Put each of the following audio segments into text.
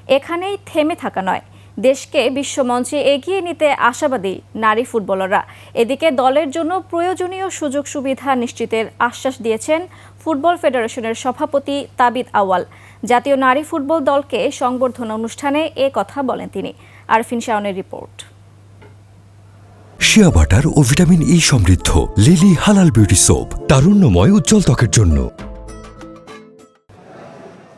এখানেই থেমে থাকা নয়, দেশকে বিশ্বমঞ্চে এগিয়ে নিতে আশাবাদী নারী ফুটবলাররা। এদিকে দলের জন্য প্রয়োজনীয় সুযোগ সুবিধা নিশ্চিতের আশ্বাস দিয়েছেন ফুটবল ফেডারেশনের সভাপতি তাবিদ আউয়াল। জাতীয় নারী ফুটবল দলকে সংবর্ধনা অনুষ্ঠানে এ কথা বলেন তিনি। আরফিন শাওনের রিপোর্ট। শিয়া বাটার ও ভিটামিন ই সমৃদ্ধ লিলি হালাল বিউটি সোপ, তারুণ্যময় উজ্জ্বল ত্বকের জন্য।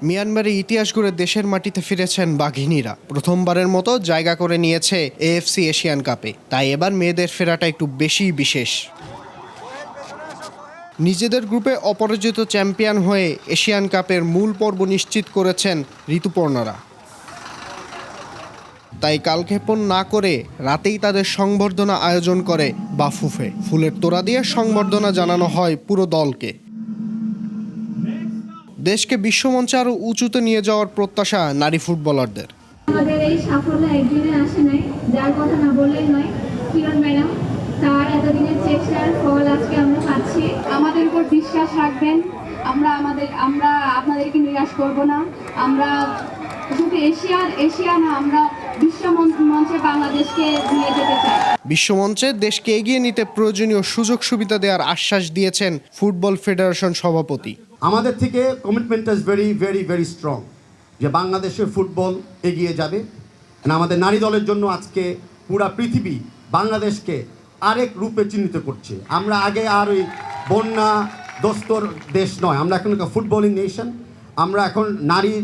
মিয়ানমারে ইতিহাস গড়ে দেশের মাটিতে ফিরেছেন বাঘিনীরা। প্রথমবারের মতো জায়গা করে নিয়েছে এএফসি এশিয়ান কাপে, তাই এবার মেয়েদের ফেরাটা একটু বেশিই বিশেষ। নিজেদের গ্রুপে অপরাজিত চ্যাম্পিয়ন হয়ে এশিয়ান কাপের মূল পর্ব নিশ্চিত করেছেন ঋতুপর্ণারা। তাই কালক্ষেপণ না করে রাতেই তাদের সংবর্ধনা আয়োজন করে বাফুফে। ফুলের তোড়া দিয়ে সংবর্ধনা জানানো হয় পুরো দলকে। দেশকে বিশ্বমঞ্চে আরও উঁচুতে নিয়ে যাওয়ার প্রত্যাশা নারী ফুটবলারদের। আমাদের এই সাফল্য একদিনে আসে নাই, যার কথা না বললেই নয়। কিরণ ম্যাডাম, তার এতদিনের চেষ্টার ফল আজকে আমরা পাচ্ছি। আমাদের উপর বিশ্বাস রাখবেন, আমরা আপনাদেরকে নিরাশ করব না। আমরা শুধু এশিয়া না, আমরা বিশ্বমঞ্চে বাংলাদেশকে নিয়ে যেতে চাই। বিশ্বমঞ্চে দেশকে এগিয়ে নিতে প্রয়োজনীয় সুযোগ সুবিধা দেওয়ার আশ্বাস দিয়েছেন ফুটবল ফেডারেশন সভাপতি। আমাদের থেকে কমিটমেন্টটা is very very very strong যে বাংলাদেশের ফুটবল এগিয়ে যাবে। আমাদের নারী দলের জন্য আজকে পুরা পৃথিবী বাংলাদেশকে আরেক রূপে চিহ্নিত করছে। আমরা আগে আর ওই বন্যা দস্তর দেশ নয়, আমরা এখন একটা ফুটবলিং নেশন। আমরা এখন নারীর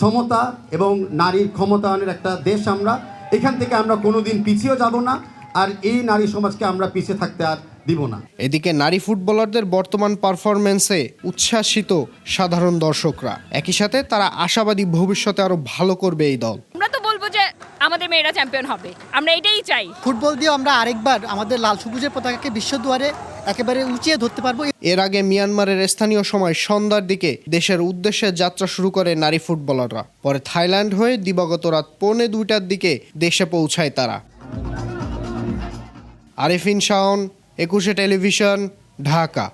সমতা এবং নারীর ক্ষমতায়নের একটা দেশ। আমরা এখান থেকে আমরা কোনোদিন পিছিয়েও যাব না, আর এই নারী সমাজকে আমরা পিছিয়ে থাকতে আর দিব না। এদিকে নারী ফুটবলারদের বর্তমান পারফরম্যান্সে উচ্ছ্বাসিত সাধারণ দর্শকরা। একই সাথে তারা আশাবাদী ভবিষ্যতে আরো ভালো করবে এই দল। আমরা তো বলবো যে আমাদের মেয়েরা চ্যাম্পিয়ন হবে, আমরা এটাই চাই। ফুটবল দিয়ে আমরা আরেকবার আমাদের লাল সবুজের পতাকাকে বিশ্বদুয়ারে একেবারে উঁচিয়ে ধরতে পারবো। এর আগে মিয়ানমারের স্থানীয় সময় সন্ধ্যার দিকে দেশের উদ্দেশ্যে যাত্রা শুরু করে নারী ফুটবলাররা। পরে থাইল্যান্ড হয়ে দিবাগত রাত 1:45টার দিকে দেশে পৌঁছায় তারা। আরফিন শাওন, 21 টেলিভিশন, ঢাকা।